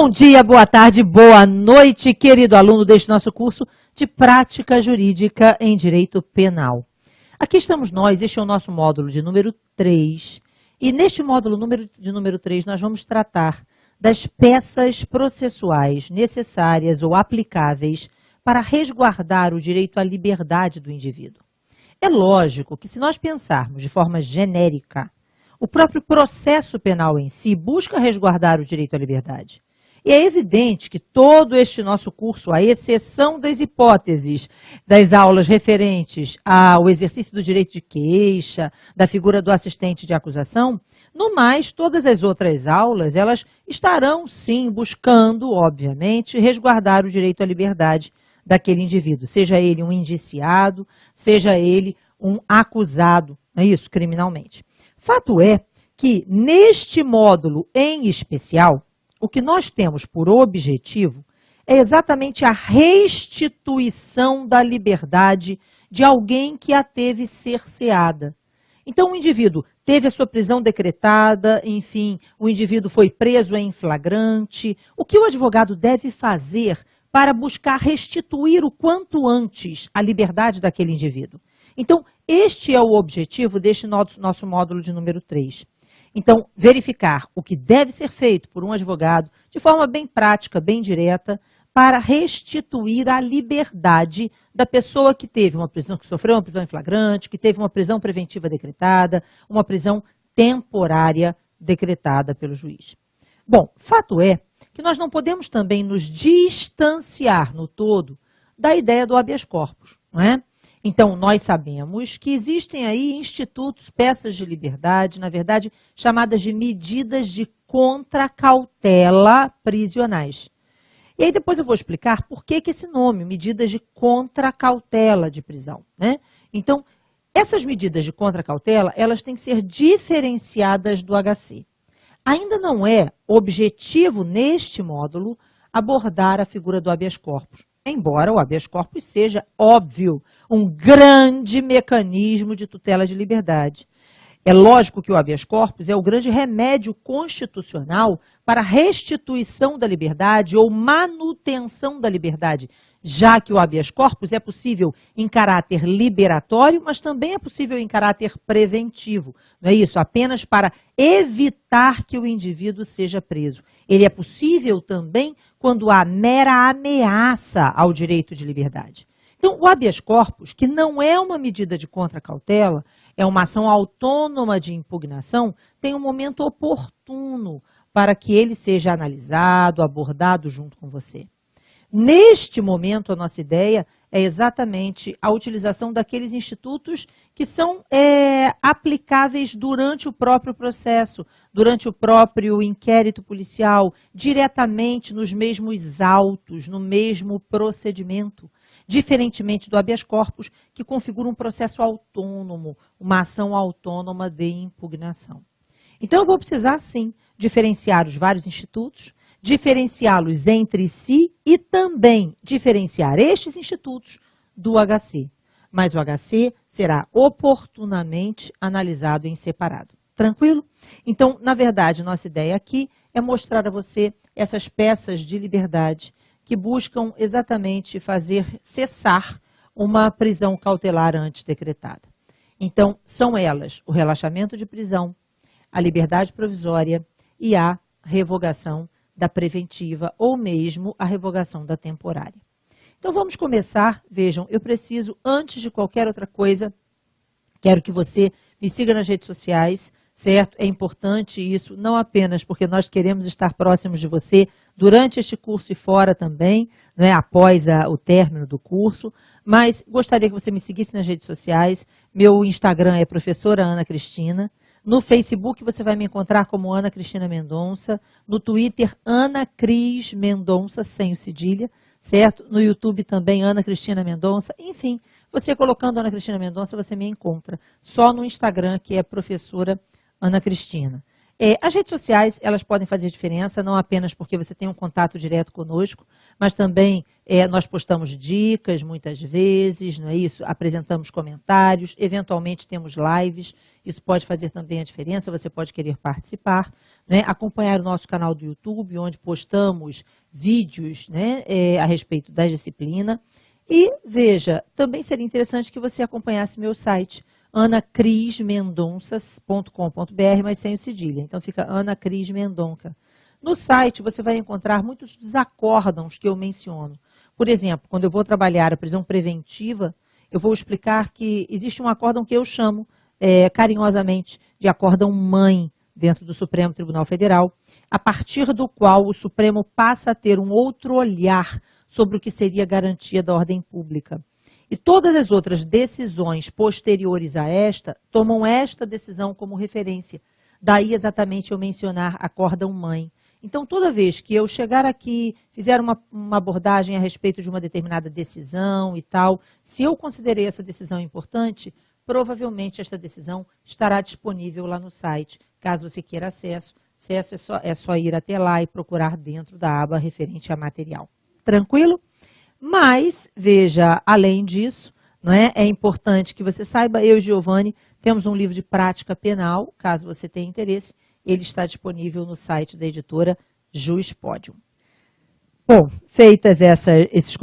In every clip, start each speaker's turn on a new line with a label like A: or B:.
A: Bom dia, boa tarde, boa noite, querido aluno deste nosso curso de Prática Jurídica em Direito Penal. Aqui estamos nós, este é o nosso módulo de número 3, e neste módulo de número 3 nós vamos tratar das peças processuais necessárias ou aplicáveis para resguardar o direito à liberdade do indivíduo. É lógico que se nós pensarmos de forma genérica, o próprio processo penal em si busca resguardar o direito à liberdade. E é evidente que todo este nosso curso, à exceção das hipóteses das aulas referentes ao exercício do direito de queixa, da figura do assistente de acusação, no mais, todas as outras aulas, elas estarão sim buscando, obviamente, resguardar o direito à liberdade daquele indivíduo, seja ele um indiciado, seja ele um acusado, não é isso, criminalmente. Fato é que neste módulo em especial, o que nós temos por objetivo é exatamente a restituição da liberdade de alguém que a teve cerceada. Então, o indivíduo teve a sua prisão decretada, enfim, o indivíduo foi preso em flagrante. O que o advogado deve fazer para buscar restituir o quanto antes a liberdade daquele indivíduo? Então, este é o objetivo deste nosso módulo de número 3. Então, verificar o que deve ser feito por um advogado de forma bem prática, bem direta, para restituir a liberdade da pessoa que teve uma prisão, que sofreu uma prisão em flagrante, que teve uma prisão preventiva decretada, uma prisão temporária decretada pelo juiz. Bom, fato é que nós não podemos também nos distanciar no todo da ideia do habeas corpus, não é? Então, nós sabemos que existem aí institutos, peças de liberdade, na verdade, chamadas de medidas de contracautela prisionais. E aí depois eu vou explicar por que esse nome, medidas de contracautela de prisão, né? Então, essas medidas de contracautela, elas têm que ser diferenciadas do HC. Ainda não é objetivo neste módulo abordar a figura do habeas corpus. Embora o habeas corpus seja, óbvio, um grande mecanismo de tutela de liberdade. É lógico que o habeas corpus é o grande remédio constitucional para a restituição da liberdade ou manutenção da liberdade, já que o habeas corpus é possível em caráter liberatório, mas também é possível em caráter preventivo. Não é isso? Apenas para evitar que o indivíduo seja preso. Ele é possível também quando há mera ameaça ao direito de liberdade. Então, o habeas corpus, que não é uma medida de contracautela, é uma ação autônoma de impugnação, tem um momento oportuno para que ele seja analisado, abordado junto com você. Neste momento, a nossa ideia é exatamente a utilização daqueles institutos que são aplicáveis durante o próprio processo, durante o próprio inquérito policial, diretamente nos mesmos autos, no mesmo procedimento, diferentemente do habeas corpus, que configura um processo autônomo, uma ação autônoma de impugnação. Então, eu vou precisar, sim, diferenciar os vários institutos, diferenciá-los entre si e também diferenciar estes institutos do HC. Mas o HC será oportunamente analisado em separado. Tranquilo? Então, na verdade, nossa ideia aqui é mostrar a você essas peças de liberdade que buscam exatamente fazer cessar uma prisão cautelar antes decretada. Então, são elas o relaxamento de prisão, a liberdade provisória e a revogação da preventiva ou mesmo a revogação da temporária. Então vamos começar. Vejam, eu preciso, antes de qualquer outra coisa, quero que você me siga nas redes sociais, certo? É importante isso, não apenas porque nós queremos estar próximos de você durante este curso e fora também, né, após o término do curso, mas gostaria que você me seguisse nas redes sociais. Meu Instagram é professora Ana Cristina. No Facebook você vai me encontrar como Ana Cristina Mendonça, no Twitter Ana Cris Mendonça, sem o cedilha, certo? No YouTube também Ana Cristina Mendonça, enfim, você colocando Ana Cristina Mendonça você me encontra, só no Instagram que é professora Ana Cristina. As redes sociais, elas podem fazer diferença, não apenas porque você tem um contato direto conosco, mas também nós postamos dicas muitas vezes, não é isso? Apresentamos comentários, eventualmente temos lives, isso pode fazer também a diferença, você pode querer participar, né? Acompanhar o nosso canal do YouTube, onde postamos vídeos, né, a respeito da disciplina. E, veja, também seria interessante que você acompanhasse meu site, anacrismendonça.com.br, mas sem o cedilha. Então, fica Ana Cris Mendonça. No site, você vai encontrar muitos desacórdãos que eu menciono. Por exemplo, quando eu vou trabalhar a prisão preventiva, eu vou explicar que existe um acórdão que eu chamo carinhosamente de acórdão mãe dentro do Supremo Tribunal Federal, a partir do qual o Supremo passa a ter um outro olhar sobre o que seria a garantia da ordem pública. E todas as outras decisões posteriores a esta tomam esta decisão como referência. Daí exatamente eu mencionar acórdão mãe. Então, toda vez que eu chegar aqui, fizer uma abordagem a respeito de uma determinada decisão e tal, se eu considerei essa decisão importante, provavelmente esta decisão estará disponível lá no site. Caso você queira acesso é só ir até lá e procurar dentro da aba referente a material. Tranquilo? Mas, veja, além disso, não é? É importante que você saiba, eu e Giovanni temos um livro de prática penal, caso você tenha interesse, ele está disponível no site da editora Juspodium. Bom, feitos os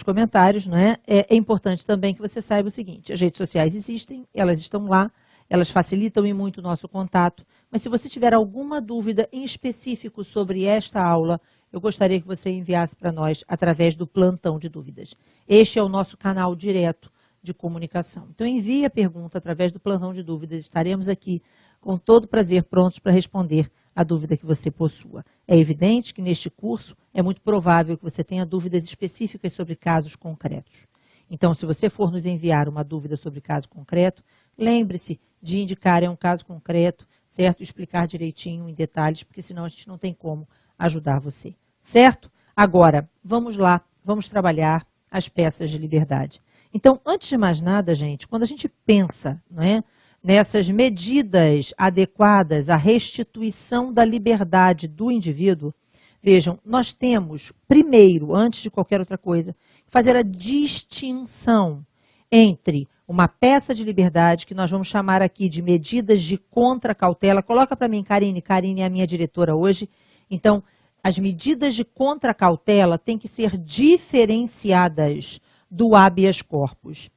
A: comentários, não é? É importante também que você saiba o seguinte, as redes sociais existem, elas estão lá, elas facilitam e muito o nosso contato, mas se você tiver alguma dúvida em específico sobre esta aula, eu gostaria que você enviasse para nós através do plantão de dúvidas. Este é o nosso canal direto de comunicação. Então, envie a pergunta através do plantão de dúvidas. Estaremos aqui com todo prazer prontos para responder a dúvida que você possua. É evidente que neste curso é muito provável que você tenha dúvidas específicas sobre casos concretos. Então, se você for nos enviar uma dúvida sobre caso concreto, lembre-se de indicar um caso concreto, certo? Explicar direitinho em detalhes, porque senão a gente não tem como ajudar você, certo? Agora, vamos lá, vamos trabalhar as peças de liberdade. Então, antes de mais nada, gente, quando a gente pensa, não é, nessas medidas adequadas à restituição da liberdade do indivíduo, vejam, nós temos, primeiro, antes de qualquer outra coisa, fazer a distinção entre uma peça de liberdade, que nós vamos chamar aqui de medidas de contracautela. Coloca para mim, Karine. Karine é a minha diretora hoje. Então, as medidas de contracautela têm que ser diferenciadas do habeas corpus.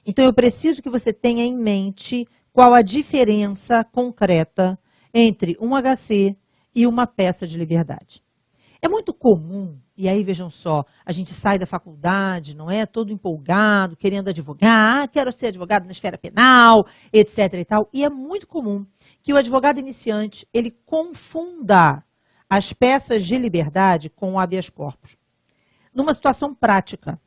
A: Então, eu preciso que você tenha em mente qual a diferença concreta entre um HC e uma peça de liberdade. É muito comum, e aí vejam só, a gente sai da faculdade, não é? Todo empolgado, querendo advogar, quero ser advogado na esfera penal, etc. e tal. E é muito comum que o advogado iniciante, ele confunda as peças de liberdade com o habeas corpus, numa situação prática.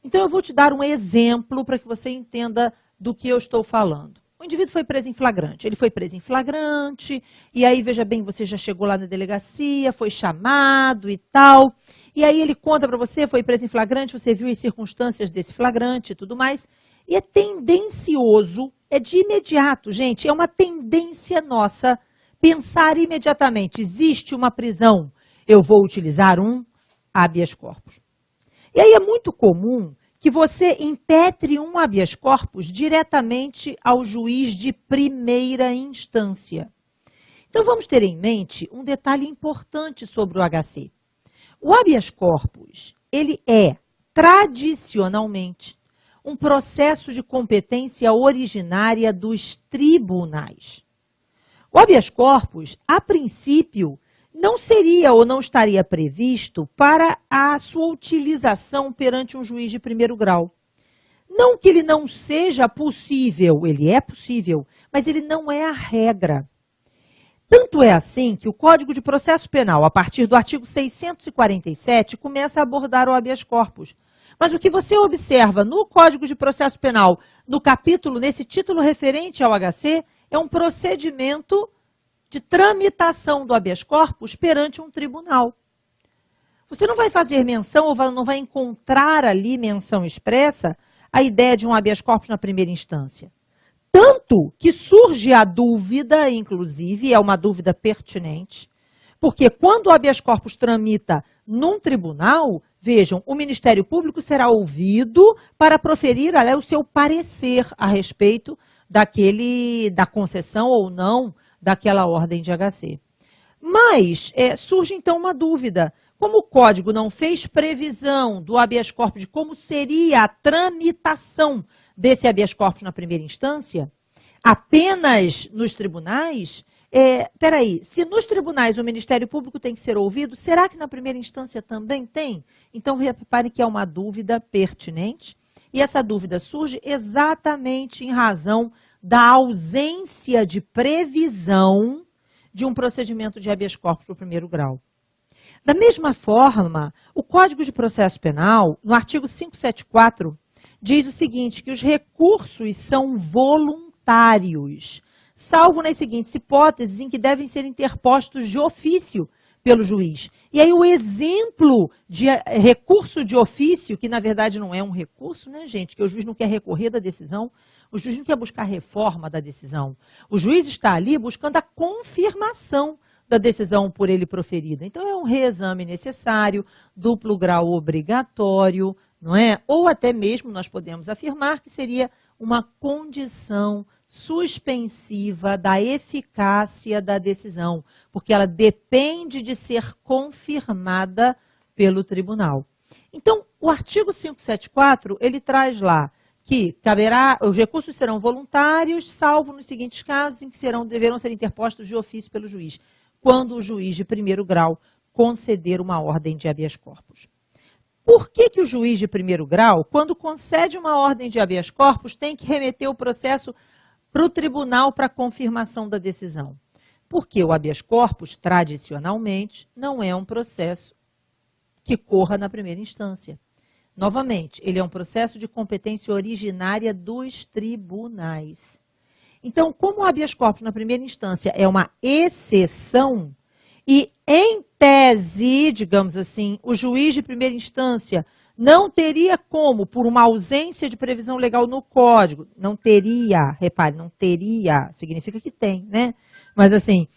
A: Então, eu vou te dar um exemplo para que você entenda do que eu estou falando. O indivíduo foi preso em flagrante. Ele foi preso em flagrante, e aí, veja bem, você já chegou lá na delegacia, foi chamado e tal. E aí ele conta para você, foi preso em flagrante, você viu as circunstâncias desse flagrante e tudo mais. E é tendencioso, é de imediato, gente, é uma tendência nossa pensar imediatamente, existe uma prisão, eu vou utilizar um habeas corpus. E aí é muito comum que você impetre um habeas corpus diretamente ao juiz de primeira instância. Então, vamos ter em mente um detalhe importante sobre o HC. O habeas corpus, ele é, tradicionalmente, um processo de competência originária dos tribunais. O habeas corpus, a princípio, não seria ou não estaria previsto para a sua utilização perante um juiz de primeiro grau. Não que ele não seja possível, ele é possível, mas ele não é a regra. Tanto é assim que o Código de Processo Penal, a partir do artigo 647, começa a abordar o habeas corpus. Mas o que você observa no Código de Processo Penal, no capítulo, nesse título referente ao HC, é um procedimento de tramitação do habeas corpus perante um tribunal. Você não vai fazer menção ou não vai encontrar ali menção expressa a ideia de um habeas corpus na primeira instância. Tanto que surge a dúvida, inclusive, é uma dúvida pertinente, porque quando o habeas corpus tramita num tribunal, vejam, o Ministério Público será ouvido para proferir o seu parecer a respeito da concessão ou não daquela ordem de HC. Mas surge então uma dúvida. Como o Código não fez previsão do habeas corpus de como seria a tramitação desse habeas corpus na primeira instância, apenas nos tribunais, peraí, se nos tribunais o Ministério Público tem que ser ouvido, será que na primeira instância também tem? Então, reparem que é uma dúvida pertinente, e essa dúvida surge exatamente em razão da ausência de previsão de um procedimento de habeas corpus para o primeiro grau. Da mesma forma, o Código de Processo Penal, no artigo 574, diz o seguinte, que os recursos são voluntários, salvo nas seguintes hipóteses em que devem ser interpostos de ofício pelo juiz. E aí o exemplo de recurso de ofício, que na verdade não é um recurso, né, gente, que o juiz não quer recorrer da decisão, o juiz não quer buscar reforma da decisão. O juiz está ali buscando a confirmação da decisão por ele proferida. Então é um reexame necessário, duplo grau obrigatório, não é? Ou até mesmo nós podemos afirmar que seria uma condição suspensiva da eficácia da decisão, porque ela depende de ser confirmada pelo tribunal. Então, o artigo 574, ele traz lá que os recursos serão voluntários, salvo nos seguintes casos em que deverão ser interpostos de ofício pelo juiz, quando o juiz de primeiro grau conceder uma ordem de habeas corpus. Por que o juiz de primeiro grau, quando concede uma ordem de habeas corpus, tem que remeter o processo para o tribunal para confirmação da decisão? Porque o habeas corpus, tradicionalmente, não é um processo que corra na primeira instância. Novamente, ele é um processo de competência originária dos tribunais. Então, como o habeas corpus na primeira instância é uma exceção, e em tese, digamos assim, o juiz de primeira instância não teria como, por uma ausência de previsão legal no Código, não teria, repare, não teria, significa que tem, né? Mas assim,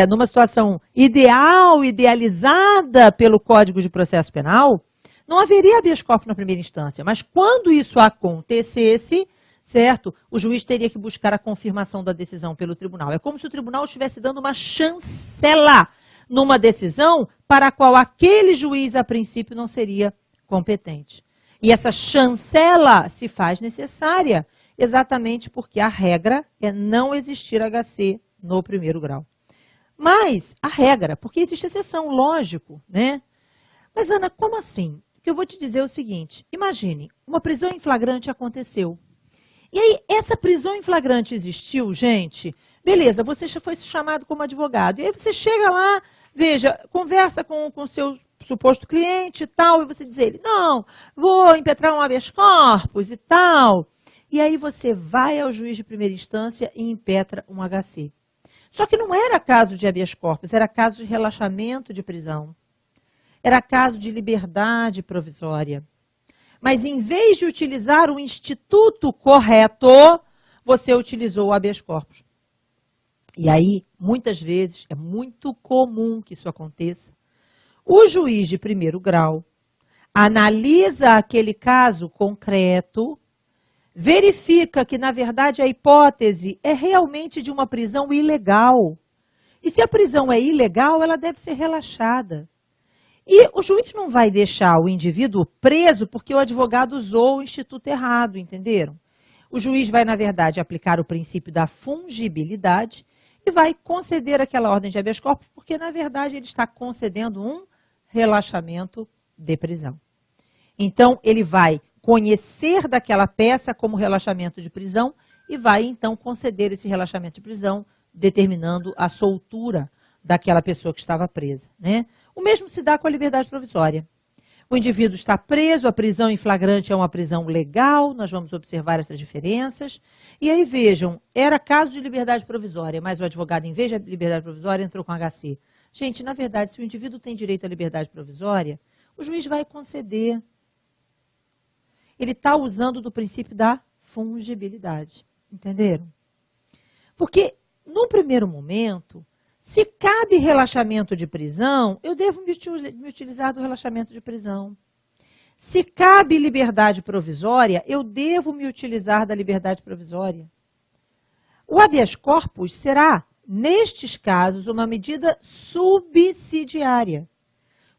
A: numa situação idealizada pelo Código de Processo Penal, não haveria habeas corpus na primeira instância. Mas quando isso acontecesse, certo? O juiz teria que buscar a confirmação da decisão pelo tribunal. É como se o tribunal estivesse dando uma chancela numa decisão para a qual aquele juiz, a princípio, não seria competente. E essa chancela se faz necessária exatamente porque a regra é não existir HC no primeiro grau. Mas a regra, porque existe exceção, lógico, né? Mas, Ana, como assim? O que eu vou te dizer é o seguinte, imagine, uma prisão em flagrante aconteceu. E aí, essa prisão em flagrante existiu, gente, beleza, você já foi chamado como advogado. E aí você chega lá, veja, conversa com o seu suposto cliente e tal, e você diz a ele, não, vou impetrar um habeas corpus e tal. E aí você vai ao juiz de primeira instância e impetra um HC. Só que não era caso de habeas corpus, era caso de relaxamento de prisão. Era caso de liberdade provisória. Mas em vez de utilizar o instituto correto, você utilizou o habeas corpus. E aí, muitas vezes, é muito comum que isso aconteça. O juiz de primeiro grau analisa aquele caso concreto, verifica que, na verdade, a hipótese é realmente de uma prisão ilegal. E se a prisão é ilegal, ela deve ser relaxada. E o juiz não vai deixar o indivíduo preso porque o advogado usou o instituto errado, entenderam? O juiz vai, na verdade, aplicar o princípio da fungibilidade e vai conceder aquela ordem de habeas corpus porque, na verdade, ele está concedendo um relaxamento de prisão. Então, ele vai conhecer daquela peça como relaxamento de prisão e vai, então, conceder esse relaxamento de prisão, determinando a soltura daquela pessoa que estava presa, né? O mesmo se dá com a liberdade provisória. O indivíduo está preso, a prisão em flagrante é uma prisão legal, nós vamos observar essas diferenças. E aí vejam, era caso de liberdade provisória, mas o advogado, em vez de liberdade provisória, entrou com HC. Gente, na verdade, se o indivíduo tem direito à liberdade provisória, o juiz vai conceder. Ele está usando do princípio da fungibilidade, entenderam? Porque, no primeiro momento, se cabe relaxamento de prisão, eu devo me utilizar do relaxamento de prisão. Se cabe liberdade provisória, eu devo me utilizar da liberdade provisória. O habeas corpus será, nestes casos, uma medida subsidiária.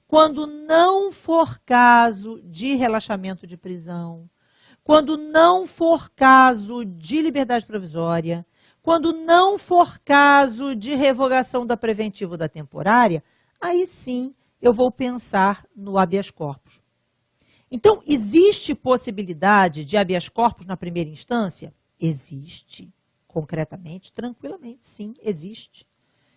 A: Quando não for caso de relaxamento de prisão, quando não for caso de liberdade provisória, quando não for caso de revogação da preventiva ou da temporária, aí sim eu vou pensar no habeas corpus. Então, existe possibilidade de habeas corpus na primeira instância? Existe. Concretamente, tranquilamente, sim, existe.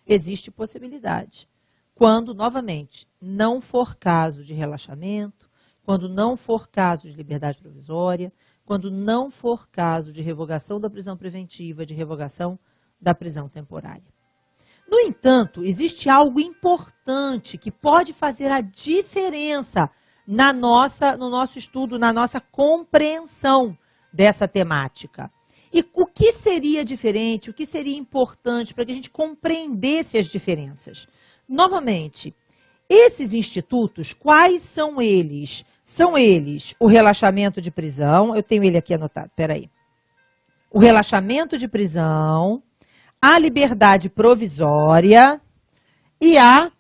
A: Existe possibilidade. Quando, novamente, não for caso de relaxamento, quando não for caso de liberdade provisória, quando não for caso de revogação da prisão preventiva, de revogação da prisão temporária. No entanto, existe algo importante que pode fazer a diferença no nosso estudo, na nossa compreensão dessa temática. E o que seria diferente, o que seria importante para que a gente compreendesse as diferenças? Novamente, esses institutos, quais são eles? São eles o relaxamento de prisão, eu tenho ele aqui anotado, espera aí. O relaxamento de prisão, a liberdade provisória e a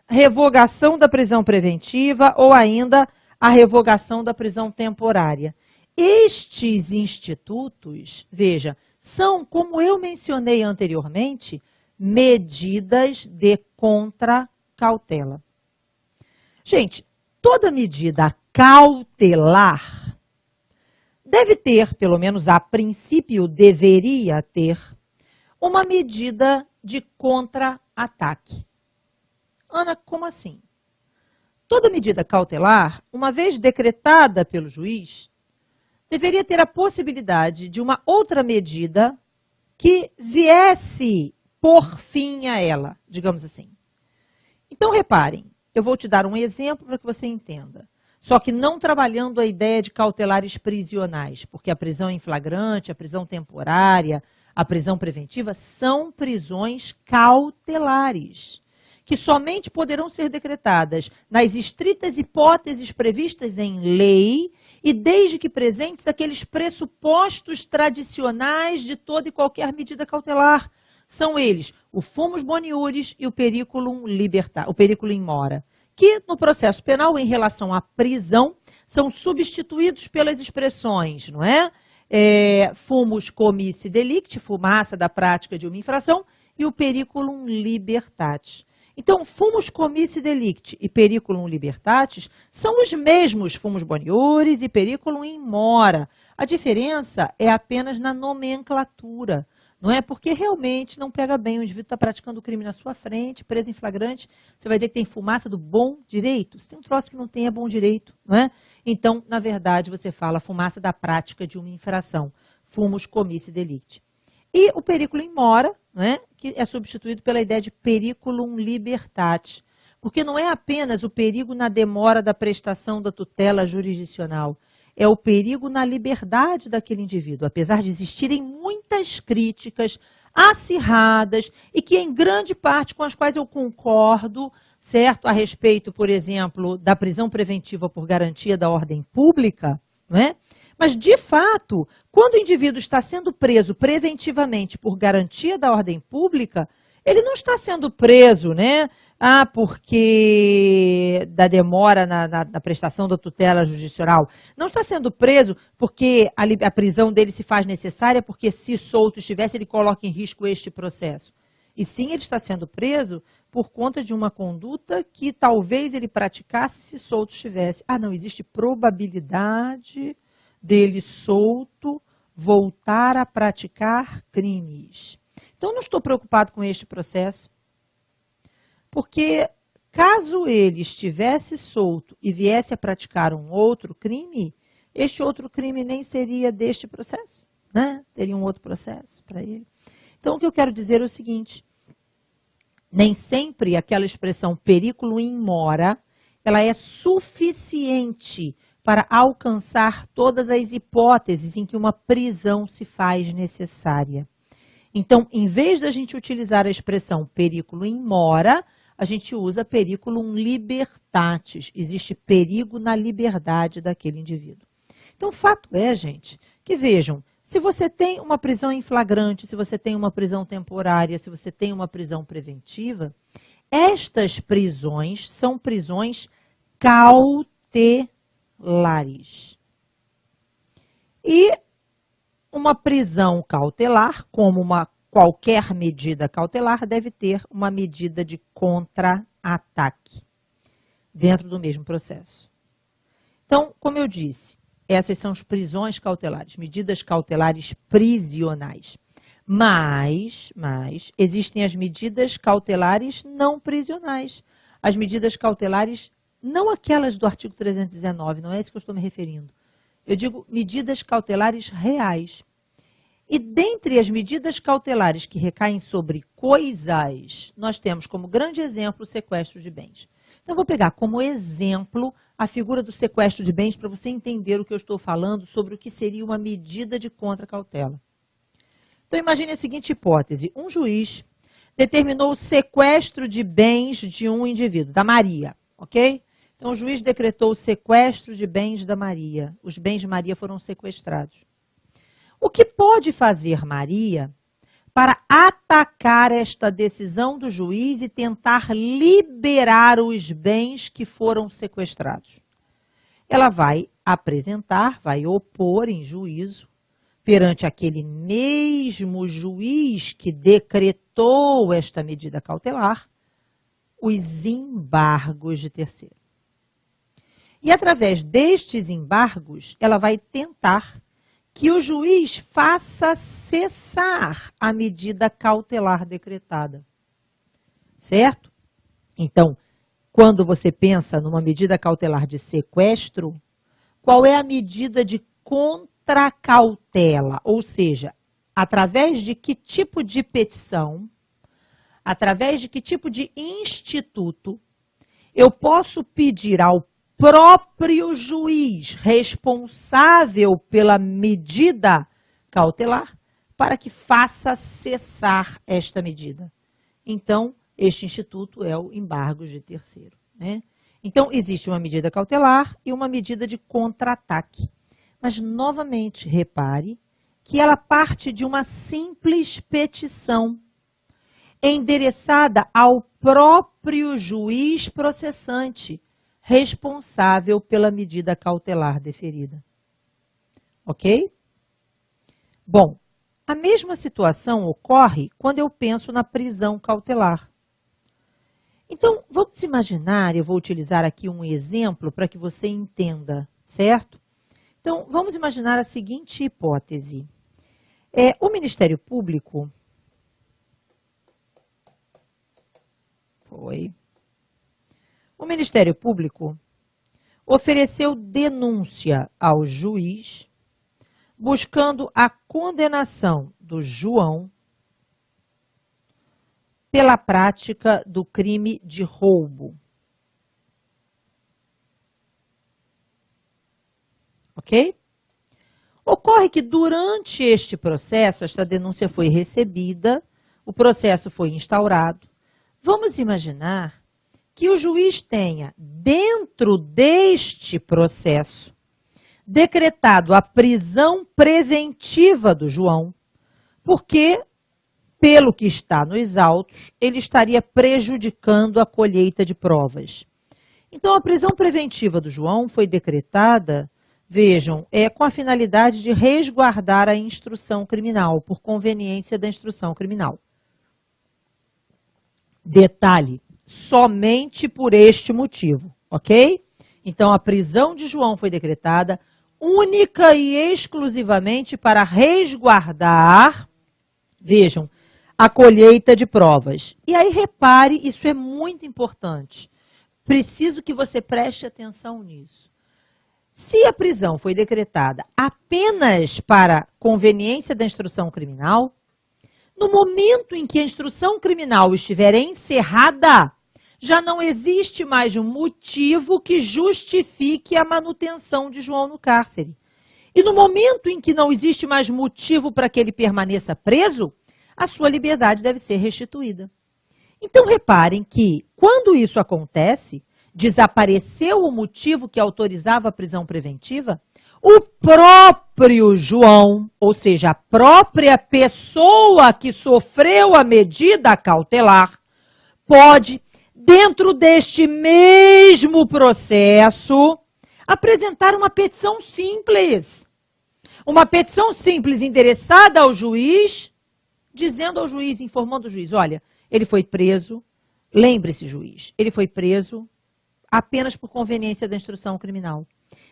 A: revogação da prisão preventiva ou ainda a revogação da prisão temporária. Estes institutos, veja, são, como eu mencionei anteriormente, medidas de contracautela. Gente, toda medida cautelar deve ter, pelo menos a princípio deveria ter, uma medida de contra-ataque. Ana, como assim? Toda medida cautelar, uma vez decretada pelo juiz, deveria ter a possibilidade de uma outra medida que viesse por fim a ela, digamos assim. Então, reparem, eu vou te dar um exemplo para que você entenda. Só que não trabalhando a ideia de cautelares prisionais, porque a prisão em flagrante, a prisão temporária, a prisão preventiva são prisões cautelares, que somente poderão ser decretadas nas estritas hipóteses previstas em lei e desde que presentes aqueles pressupostos tradicionais de toda e qualquer medida cautelar. São eles o fumus boniuris e o periculum in mora, que no processo penal, em relação à prisão, são substituídos pelas expressões, não é? Fumus commissi delicti, fumaça da prática de uma infração, e o periculum libertatis. Então, fumus commissi delicti e periculum libertatis são os mesmos fumus boniuris e periculum in mora. A diferença é apenas na nomenclatura. Não é? Porque realmente não pega bem, o indivíduo está praticando o crime na sua frente, preso em flagrante, você vai dizer que tem fumaça do bom direito. Se tem um troço que não tem, é bom direito. Não é? Então, na verdade, você fala fumaça da prática de uma infração, fumus commissi delicti. E o periculum in mora, não é? Que é substituído pela ideia de periculum libertatis, porque não é apenas o perigo na demora da prestação da tutela jurisdicional, é o perigo na liberdade daquele indivíduo, apesar de existirem muitas críticas acirradas e que em grande parte com as quais eu concordo, certo? A respeito, por exemplo, da prisão preventiva por garantia da ordem pública, não é? Mas, de fato, quando o indivíduo está sendo preso preventivamente por garantia da ordem pública, ele não está sendo preso, né? Porque da demora na prestação da tutela jurisdicional. Não está sendo preso porque a prisão dele se faz necessária, porque se solto estivesse, ele coloca em risco este processo. E sim, ele está sendo preso por conta de uma conduta que talvez ele praticasse se solto estivesse. Não existe probabilidade dele solto voltar a praticar crimes. Então, não estou preocupado com este processo, porque caso ele estivesse solto e viesse a praticar um outro crime, este outro crime nem seria deste processo, né? Teria um outro processo para ele. Então, o que eu quero dizer é o seguinte, nem sempre aquela expressão periculum in mora, ela é suficiente para alcançar todas as hipóteses em que uma prisão se faz necessária. Então, em vez da gente utilizar a expressão periculum in mora, a gente usa periculum libertatis. Existe perigo na liberdade daquele indivíduo. Então, o fato é, gente, que vejam, se você tem uma prisão em flagrante, se você tem uma prisão temporária, se você tem uma prisão preventiva, estas prisões são prisões cautelares. E uma prisão cautelar, como qualquer medida cautelar, deve ter uma medida de contra-ataque dentro do mesmo processo. Então, como eu disse, essas são as prisões cautelares, medidas cautelares prisionais. Mas existem as medidas cautelares não prisionais. As medidas cautelares, não aquelas do artigo 319, não é isso que eu estou me referindo. Eu digo medidas cautelares reais. E dentre as medidas cautelares que recaem sobre coisas, nós temos como grande exemplo o sequestro de bens. Então, eu vou pegar como exemplo a figura do sequestro de bens para você entender o que eu estou falando sobre o que seria uma medida de contra-cautela. Então, imagine a seguinte hipótese. Um juiz determinou o sequestro de bens de um indivíduo, da Maria, ok? Então, o juiz decretou o sequestro de bens da Maria. Os bens de Maria foram sequestrados. O que pode fazer Maria para atacar esta decisão do juiz e tentar liberar os bens que foram sequestrados? Ela vai apresentar, vai opor em juízo, perante aquele mesmo juiz que decretou esta medida cautelar, os embargos de terceiro. E através destes embargos, ela vai tentar que o juiz faça cessar a medida cautelar decretada. Certo? Então, quando você pensa numa medida cautelar de sequestro, qual é a medida de contra-cautela? Ou seja, através de que tipo de petição, através de que tipo de instituto, eu posso pedir ao próprio juiz responsável pela medida cautelar para que faça cessar esta medida. Então, este instituto é o embargo de terceiro, né? Então, existe uma medida cautelar e uma medida de contra-ataque. Mas, novamente, repare que ela parte de uma simples petição endereçada ao próprio juiz processante, responsável pela medida cautelar deferida. Ok? Bom, a mesma situação ocorre quando eu penso na prisão cautelar. Então, vamos imaginar, eu vou utilizar aqui um exemplo para que você entenda, certo? Então, vamos imaginar a seguinte hipótese. O Ministério Público O Ministério Público ofereceu denúncia ao juiz, buscando a condenação do João pela prática do crime de roubo. Ok? Ocorre que durante este processo, esta denúncia foi recebida, o processo foi instaurado. Vamos imaginar que o juiz tenha, dentro deste processo, decretado a prisão preventiva do João, porque, pelo que está nos autos, ele estaria prejudicando a colheita de provas. Então, a prisão preventiva do João foi decretada, vejam, com a finalidade de resguardar a instrução criminal, por conveniência da instrução criminal. Detalhe, somente por este motivo, ok? Então, a prisão de João foi decretada única e exclusivamente para resguardar, vejam, a colheita de provas. E aí, repare, isso é muito importante. Preciso que você preste atenção nisso. Se a prisão foi decretada apenas para conveniência da instrução criminal, no momento em que a instrução criminal estiver encerrada, já não existe mais um motivo que justifique a manutenção de João no cárcere. E no momento em que não existe mais motivo para que ele permaneça preso, a sua liberdade deve ser restituída. Então, reparem que, quando isso acontece, desapareceu o motivo que autorizava a prisão preventiva, o próprio João, ou seja, a própria pessoa que sofreu a medida cautelar, pode, dentro deste mesmo processo, apresentar uma petição simples. Uma petição simples endereçada ao juiz, dizendo ao juiz, informando o juiz, olha, ele foi preso, lembre-se, juiz, ele foi preso apenas por conveniência da instrução criminal.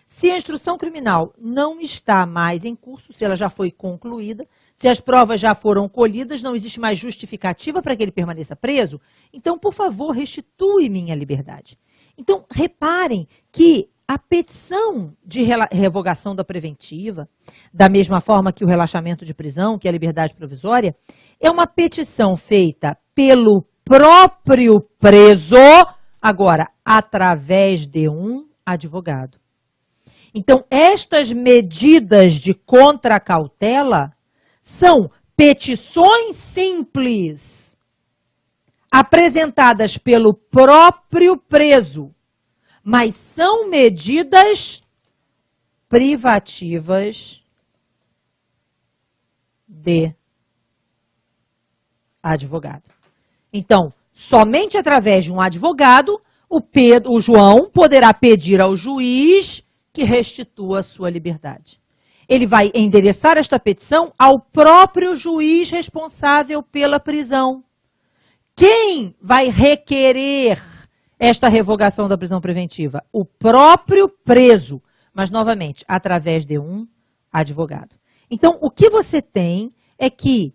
A: Se a instrução criminal não está mais em curso, se ela já foi concluída, se as provas já foram colhidas, não existe mais justificativa para que ele permaneça preso, então, por favor, restitui minha liberdade. Então, reparem que a petição de revogação da preventiva, da mesma forma que o relaxamento de prisão, que é a liberdade provisória, é uma petição feita pelo próprio preso, agora, através de um advogado. Então, estas medidas de contracautela são petições simples, apresentadas pelo próprio preso, mas são medidas privativas de advogado. Então, somente através de um advogado, o João poderá pedir ao juiz que restitua a sua liberdade. Ele vai endereçar esta petição ao próprio juiz responsável pela prisão. Quem vai requerer esta revogação da prisão preventiva? O próprio preso, mas, novamente, através de um advogado. Então, o que você tem é que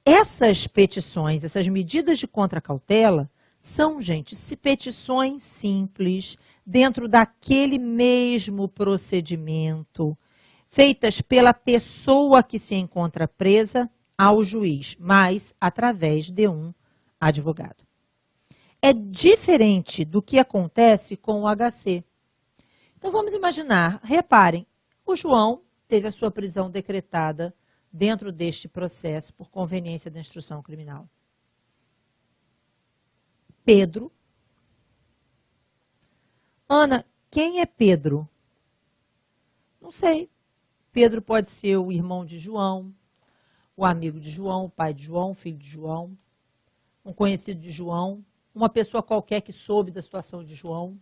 A: essas petições, essas medidas de contracautela, são, gente, petições simples, dentro daquele mesmo procedimento, feitas pela pessoa que se encontra presa ao juiz, mas através de um advogado. É diferente do que acontece com o HC. Então, vamos imaginar, reparem, o João teve a sua prisão decretada dentro deste processo por conveniência da instrução criminal. Pedro. Ana, quem é Pedro? Não sei. Pedro pode ser o irmão de João, o amigo de João, o pai de João, o filho de João, um conhecido de João, uma pessoa qualquer que soube da situação de João.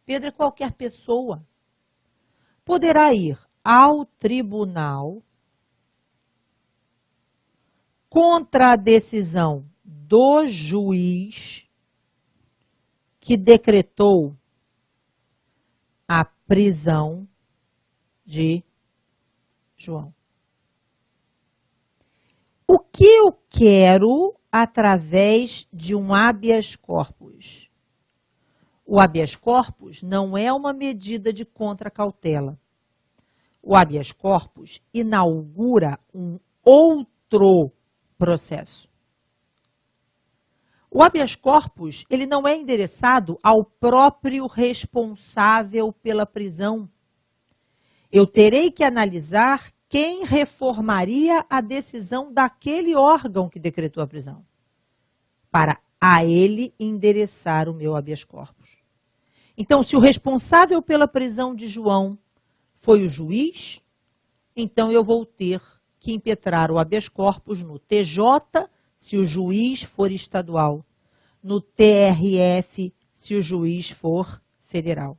A: Pedro é qualquer pessoa. Poderá ir ao tribunal contra a decisão do juiz que decretou a prisão de João. O que eu quero através de um habeas corpus? O habeas corpus não é uma medida de contracautela. O habeas corpus inaugura um outro processo. O habeas corpus, ele não é endereçado ao próprio responsável pela prisão. Eu terei que analisar quem reformaria a decisão daquele órgão que decretou a prisão, para a ele endereçar o meu habeas corpus. Então, se o responsável pela prisão de João foi o juiz, então eu vou ter que impetrar o habeas corpus no TJ, se o juiz for estadual, no TRF, se o juiz for federal.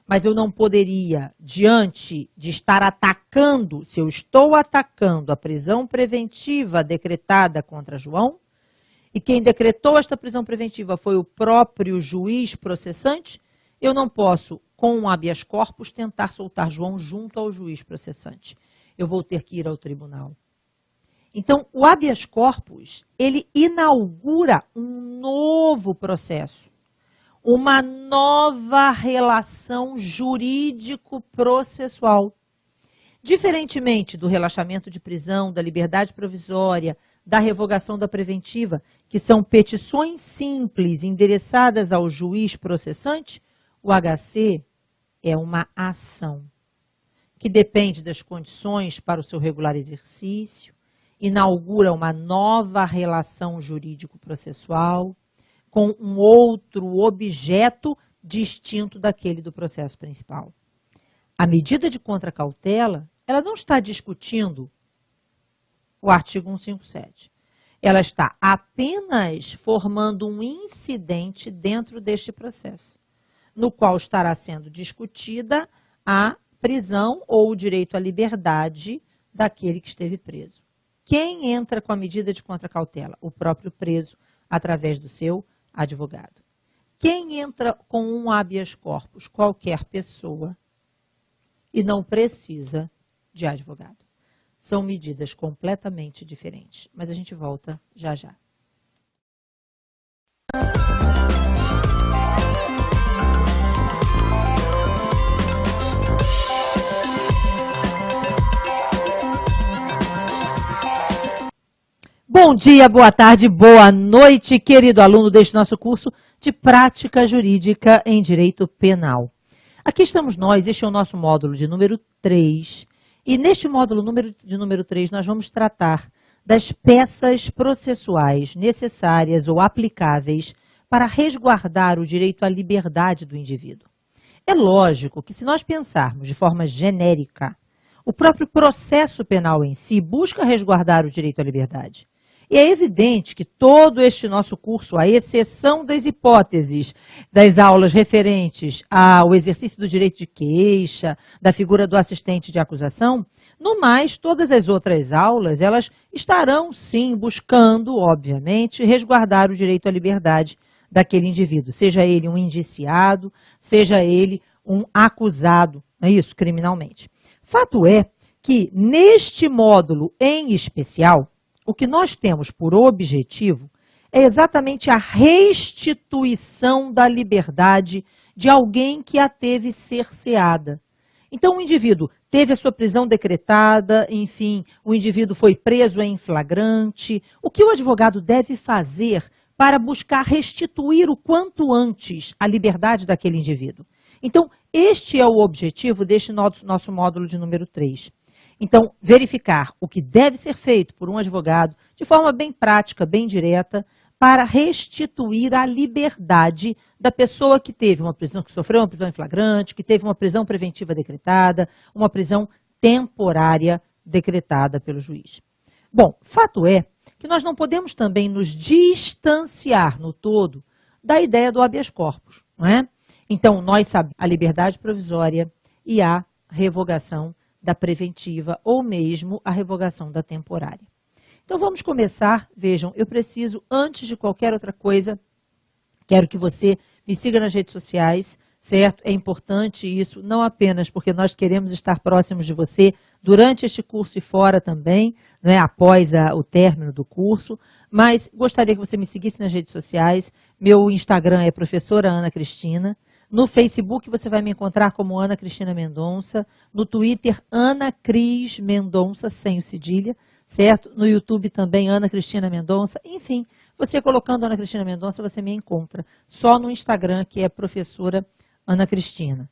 A: Mas eu não poderia, diante de estar atacando, se eu estou atacando a prisão preventiva decretada contra João, e quem decretou esta prisão preventiva foi o próprio juiz processante, eu não posso, com um habeas corpus, tentar soltar João junto ao juiz processante. Eu vou ter que ir ao tribunal. Então, o habeas corpus, ele inaugura um novo processo, uma nova relação jurídico-processual. Diferentemente do relaxamento de prisão, da liberdade provisória, da revogação da preventiva, que são petições simples endereçadas ao juiz processante, o HC é uma ação que depende das condições para o seu regular exercício inaugura uma nova relação jurídico-processual com um outro objeto distinto daquele do processo principal. A medida de contracautela, ela não está discutindo o artigo 157. Ela está apenas formando um incidente dentro deste processo, no qual estará sendo discutida a prisão ou o direito à liberdade daquele que esteve preso. Quem entra com a medida de contracautela? O próprio preso, através do seu advogado. Quem entra com um habeas corpus? Qualquer pessoa, e não precisa de advogado. São medidas completamente diferentes, mas a gente volta já já. Bom dia, boa tarde, boa noite, querido aluno deste nosso curso de Prática Jurídica em Direito Penal. Aqui estamos nós, este é o nosso módulo de número 3, e neste módulo de número 3 nós vamos tratar das peças processuais necessárias ou aplicáveis para resguardar o direito à liberdade do indivíduo. É lógico que se nós pensarmos de forma genérica, o próprio processo penal em si busca resguardar o direito à liberdade. E é evidente que todo este nosso curso, à exceção das hipóteses das aulas referentes ao exercício do direito de queixa, da figura do assistente de acusação, no mais, todas as outras aulas, elas estarão, sim, buscando, obviamente, resguardar o direito à liberdade daquele indivíduo, seja ele um indiciado, seja ele um acusado, não é isso, criminalmente. Fato é que, neste módulo em especial, o que nós temos por objetivo é exatamente a restituição da liberdade de alguém que a teve cerceada. Então, o indivíduo teve a sua prisão decretada, enfim, o indivíduo foi preso em flagrante. O que o advogado deve fazer para buscar restituir o quanto antes a liberdade daquele indivíduo? Então, este é o objetivo deste nosso módulo de número 3. Então, verificar o que deve ser feito por um advogado de forma bem prática, bem direta, para restituir a liberdade da pessoa que teve uma prisão, que sofreu uma prisão em flagrante, que teve uma prisão preventiva decretada, uma prisão temporária decretada pelo juiz. Bom, fato é que nós não podemos também nos distanciar no todo da ideia do habeas corpus, não é? Então, nós sabemos a liberdade provisória e a revogação da preventiva ou mesmo a revogação da temporária. Então vamos começar, vejam, eu preciso, antes de qualquer outra coisa, quero que você me siga nas redes sociais, certo? É importante isso, não apenas porque nós queremos estar próximos de você durante este curso e fora também, né, após o término do curso, mas gostaria que você me seguisse nas redes sociais. Meu Instagram é professora Ana Cristina. No Facebook você vai me encontrar como Ana Cristina Mendonça, no Twitter Ana Cris Mendonça, sem o cedilha, certo? No YouTube também Ana Cristina Mendonça, enfim, você colocando Ana Cristina Mendonça você me encontra, só no Instagram que é professora Ana Cristina.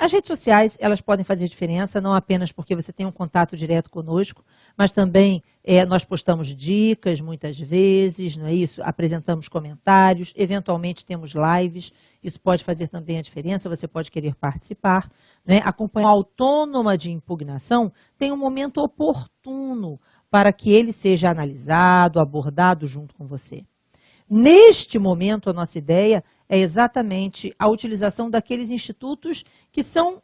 A: As redes sociais, elas podem fazer diferença, não apenas porque você tem um contato direto conosco, mas também nós postamos dicas muitas vezes, não é isso? Apresentamos comentários, eventualmente temos lives, isso pode fazer também a diferença, você pode querer participar, né? A companhia autônoma de impugnação tem um momento oportuno para que ele seja analisado, abordado junto com você. Neste momento, a nossa ideia é exatamente a utilização daqueles institutos que são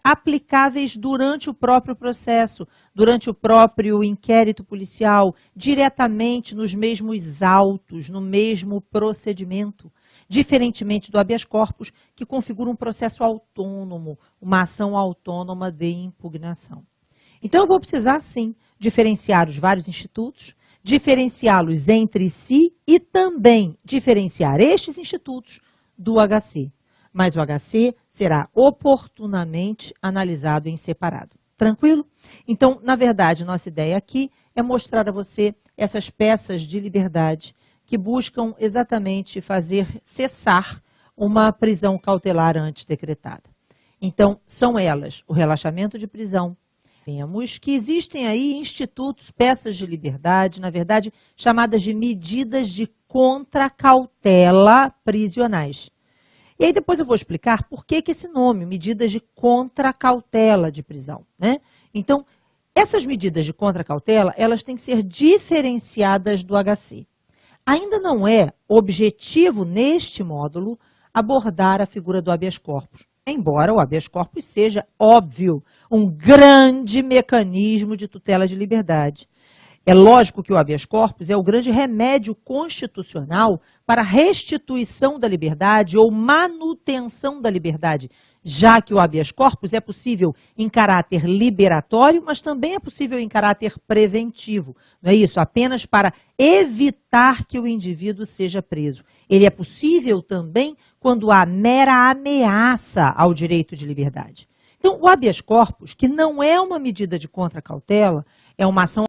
A: aplicáveis durante o próprio processo, durante o próprio inquérito policial, diretamente nos mesmos autos, no mesmo procedimento, diferentemente do habeas corpus, que configura um processo autônomo, uma ação autônoma de impugnação. Então, eu vou precisar, sim, diferenciar os vários institutos, diferenciá-los entre si e também diferenciar estes institutos do HC. Mas o HC será oportunamente analisado em separado. Tranquilo? Então, na verdade, nossa ideia aqui é mostrar a você essas peças de liberdade que buscam exatamente fazer cessar uma prisão cautelar antes decretada. Então, são elas o relaxamento de prisão, Vemos que existem aí institutos, peças de liberdade, na verdade, chamadas de medidas de contracautela prisionais. E aí depois eu vou explicar por que esse nome, medidas de contracautela de prisão, né? Então, essas medidas de contracautela, elas têm que ser diferenciadas do HC. Ainda não é objetivo neste módulo abordar a figura do habeas corpus, embora o habeas corpus seja, óbvio, um grande mecanismo de tutela de liberdade. É lógico que o habeas corpus é o grande remédio constitucional para a restituição da liberdade ou manutenção da liberdade, já que o habeas corpus é possível em caráter liberatório, mas também é possível em caráter preventivo. Não é isso? Apenas para evitar que o indivíduo seja preso. Ele é possível também quando há mera ameaça ao direito de liberdade. Então, o habeas corpus, que não é uma medida de contracautela, é uma ação